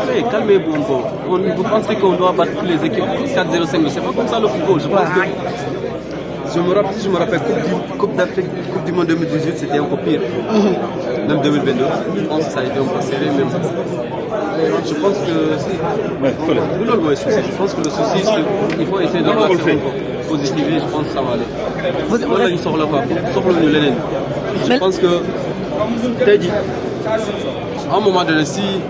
Allez, calmez-vous un peu. Vous pensez qu'on doit battre toutes les équipes 4-0-5, c'est pas comme ça le football. Je pense que je me rappelle Coupe d'Afrique, Coupe du Monde 2018, c'était encore pire. Même 2022, je pense que ça a été un peu serré même. Je pense que je pense que le souci, c'est qu'il faut essayer de positiver, je pense que ça va aller. Voilà, ils sont là quoi. Je pense que t'as dit. À un moment donné, si.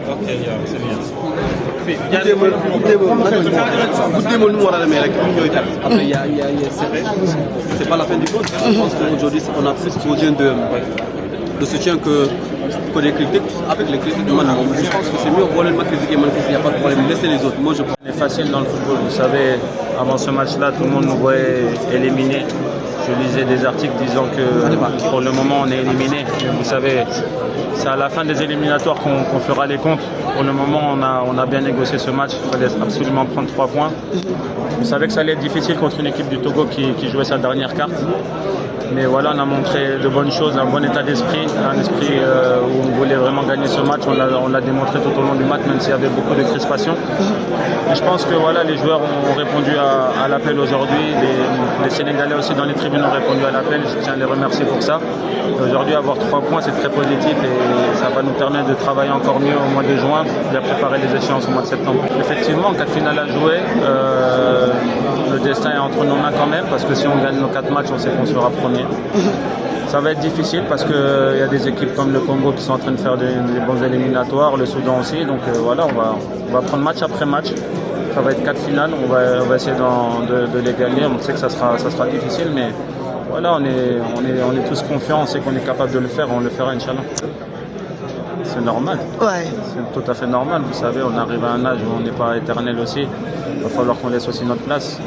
C'est pas la fin du monde. Je pense qu'aujourd'hui, on a plus besoin de soutien que des critiques. Avec les critiques, je pense que c'est mieux pour le critiquer, il n'y a pas de problème. Laissez les autres. Moi, je pense. C'est facile dans le football. Vous savez, avant ce match-là, tout le monde nous voyait éliminés. Je lisais des articles disant que pour le moment on est éliminé. Vous savez, c'est à la fin des éliminatoires qu'on fera les comptes. Pour le moment on a bien négocié ce match, il fallait absolument prendre 3 points. Vous savez que ça allait être difficile contre une équipe du Togo qui jouait sa dernière carte. Mais voilà, on a montré de bonnes choses, un bon état d'esprit, un esprit où on voulait vraiment gagner ce match. On l'a démontré tout au long du match, même s'il y avait beaucoup de crispation. Et je pense que voilà, les joueurs ont répondu à l'appel aujourd'hui. Les Sénégalais aussi dans les tribunes ont répondu à l'appel. Je tiens à les remercier pour ça. Aujourd'hui, avoir 3 points, c'est très positif et ça va nous permettre de travailler encore mieux au mois de juin, de préparer les échéances au mois de septembre. Effectivement, 4 finales à jouer. Le destin est entre nos mains quand même, parce que si on gagne nos 4 matchs, on sait qu'on sera premier. Ça va être difficile parce qu'il y a des équipes comme le Congo qui sont en train de faire des bons éliminatoires, le Soudan aussi. Donc voilà, on va prendre match après match. Ça va être 4 finales, on va essayer de les gagner. On sait que ça sera difficile, mais voilà, on est tous confiants, on sait qu'on est capable de le faire, on le fera, Inch'Allah. C'est normal. Ouais. C'est tout à fait normal. Vous savez, on arrive à un âge où on n'est pas éternel aussi. Il va falloir qu'on laisse aussi notre place.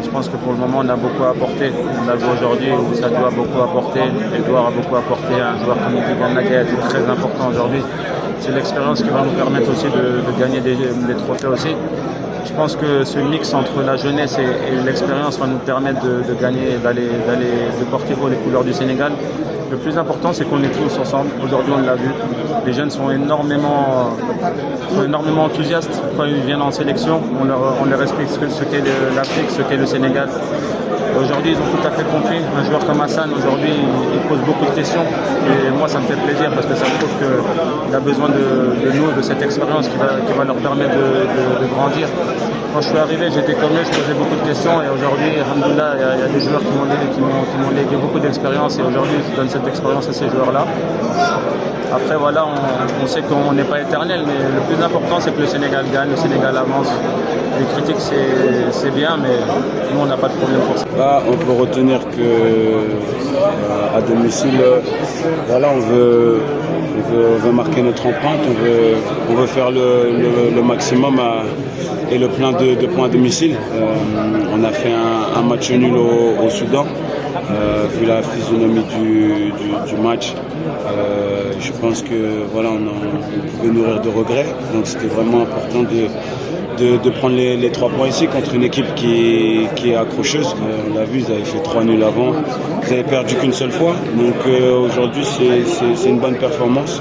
Je pense que pour le moment, on a beaucoup à apporter. On a vu aujourd'hui où Sadio a beaucoup apporté, Edouard a beaucoup apporté. Un joueur comme Idigan Nagay a été très important aujourd'hui. C'est l'expérience qui va nous permettre aussi de gagner des trophées aussi. Je pense que ce mix entre la jeunesse et l'expérience va nous permettre de gagner, de porter haut les couleurs du Sénégal. Le plus important, c'est qu'on est tous ensemble. Aujourd'hui, on l'a vu. Les jeunes sont énormément enthousiastes quand ils viennent en sélection. On leur explique ce qu'est l'Afrique, ce qu'est le Sénégal. Aujourd'hui, ils ont tout à fait compris. Un joueur comme Hassan, aujourd'hui, il pose beaucoup de questions. Et moi, ça me fait plaisir parce que ça prouve qu'il a besoin de nous, de cette expérience qui va leur permettre de grandir. Quand je suis arrivé, j'étais comme eux, je posais beaucoup de questions. Et aujourd'hui, alhamdoulilah, il y a des joueurs qui m'ont légué beaucoup d'expérience. Et aujourd'hui, je donne cette expérience à ces joueurs-là. Après, voilà, on sait qu'on n'est pas éternel, mais le plus important, c'est que le Sénégal gagne, le Sénégal avance. Les critiques, c'est bien, mais nous, on n'a pas de problème pour ça. Là, on peut retenir que à domicile, voilà, on veut marquer notre empreinte, on veut faire le maximum et le plein de points à domicile. On a fait un match nul au Soudan. Vu la physionomie du match, je pense que voilà, on pouvait nourrir de regrets. Donc c'était vraiment important de prendre les 3 points ici contre une équipe qui est accrocheuse. On l'a vu, ils avaient fait 3 nuls avant. Ils n'avaient perdu qu'une seule fois. Donc aujourd'hui, c'est une bonne performance.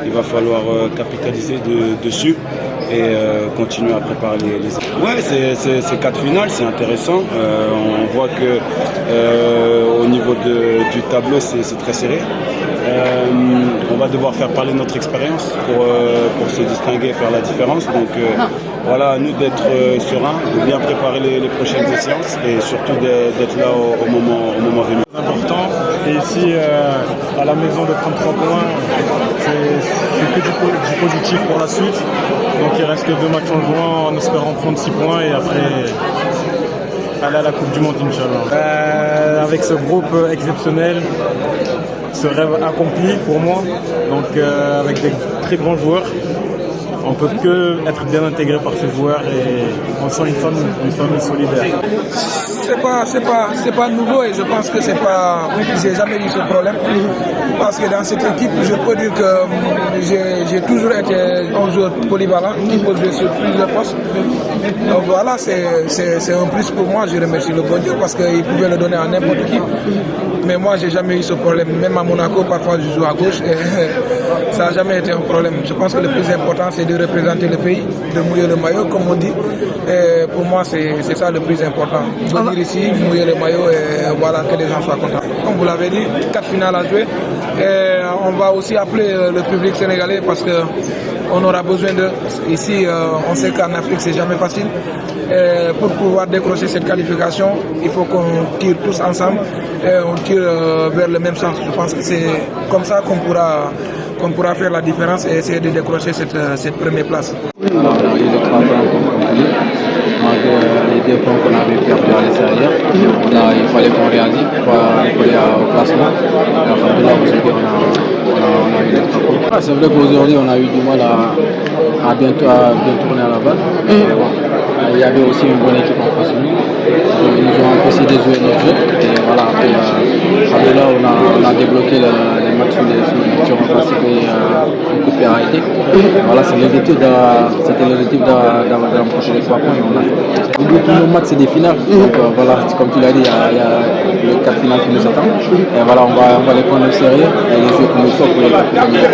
Il va falloir capitaliser dessus et continuer à préparer les... Ouais, c'est 4 finales, c'est intéressant. On voit que au niveau du tableau, c'est très serré. On va devoir faire parler notre expérience pour se distinguer et faire la différence. Donc voilà, à nous d'être sereins, de bien préparer les prochaines séances et surtout d'être là au moment venu. C'est important. Et ici, à la maison, de prendre 3 points, c'est que du positif pour la suite. Donc il reste que 2 matchs en juin en espérant prendre 6 points et après aller à la Coupe du Monde, Inch'Allah. Avec ce groupe exceptionnel, ce rêve accompli pour moi, donc avec des très grands joueurs. On ne peut que être bien intégré par ces joueurs et on sent une famille solidaire. c'est pas nouveau et je pense que j'ai jamais eu ce problème. Parce que dans cette équipe, je peux dire que j'ai toujours été un joueur polyvalent qui peut jouer sur plusieurs postes. Donc voilà, c'est un plus pour moi. Je remercie le bon Dieu parce qu'il pouvait le donner à n'importe qui. Mais moi, j'ai jamais eu ce problème. Même à Monaco, parfois, je joue à gauche et ça n'a jamais été un problème. Je pense que le plus important, c'est de représenter le pays, de mouiller le maillot, comme on dit. Et pour moi, c'est ça le plus important. Venir ici, mouiller le maillot et voilà, que les gens soient contents. Comme vous l'avez dit, 4 finales à jouer. Et on va aussi appeler le public sénégalais parce que on aura besoin de... Ici, on sait qu'en Afrique, c'est jamais facile. Et pour pouvoir décrocher cette qualification, il faut qu'on tire tous ensemble et on tire vers le même sens. Je pense que c'est comme ça qu'on pourra faire la différence et essayer de décrocher cette première place. Alors, on a eu les 3 points qu'on a eu, malgré les 2 points qu'on avait perdus à l'extérieur. Il fallait qu'on réagisse pour aller au classement. Alors, là, aujourd'hui, on a eu les 3 points. C'est vrai qu'aujourd'hui, on a eu du mal à bien tourner à la balle. Il y avait aussi une bonne équipe en face de nous. Ils nous ont empêché de jouer notre jeu. Et voilà, après là, on a débloqué les matchs sur les tirs offensifs et un coup de pied arrêté. Voilà, c'était l'objectif d'empocher les 3 points et on a fait. Tous nos matchs, c'est des finales. Donc voilà, comme tu l'as dit, il y a le 4 finales qui nous attendent. Et voilà, on va les prendre au sérieux et les jouer comme il faut pour les 4 premiers.